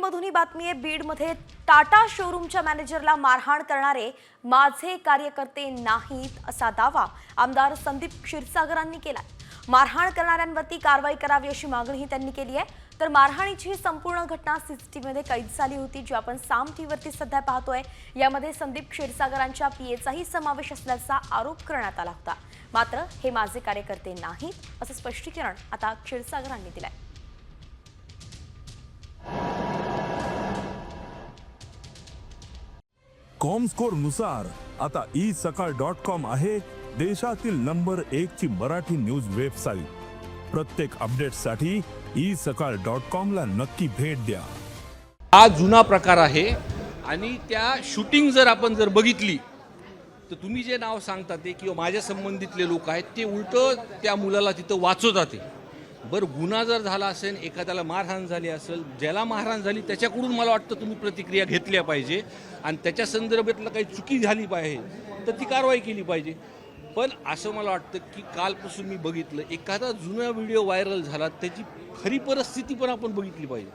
बीडमधून ही बातमी आहे। बीडमध्ये टाटा शोरूमच्या मॅनेजरला मारहाण करणारे माझे कार्यकर्ते नाहीत असा दावा आमदार संदीप क्षीरसागरांनी केला। मारहाण करणाऱ्यांवरती कारवाई करावी अशी मागणीही त्यांनी केली आहे। तर मारहाणीची ही संपूर्ण घटना सीसीटीव्हीमध्ये कैद झाली होती, जी आपण साम टीव्हीवरती सध्या पाहतोय। यामध्ये संदीप क्षीरसागरांच्या पीएचाही समावेश असल्याचा आरोप करण्यात आला होता। मात्र हे माझे कार्यकर्ते नाहीत असं स्पष्टीकरण आता क्षीरसागरांनी दिलंय। कॉमस्कोर नुसार आता isakal.com आहे देशातील नंबर 1 ची मराठी न्यूज वेबसाईट। प्रत्येक अपडेटसाठी isakal.com ला नक्की भेट द्या। हा जुना प्रकार आहे आणि त्या शूटिंग जर आपण बघितली तर तुम्ही जे नाव सांगता ते किंवा माझ्या संबंधितले लोक आहेत ते उलट त्या मुलाला तिथं वाचवतात। बरं, गुन्हा जर झाला असेल, एखाद्याला मारहाण झाली असेल, ज्याला मारहाण झाली त्याच्याकडून मला वाटतं तुम्ही प्रतिक्रिया घेतल्या पाहिजे आणि त्याच्या संदर्भातलं काही चुकी झाली पाहिजे तर ती कारवाई केली पाहिजे। पण असं मला वाटतं की कालपासून मी बघितलं, एखादा जुना व्हिडिओ व्हायरल झाला त्याची खरी परिस्थिती पण आपण बघितली पाहिजे।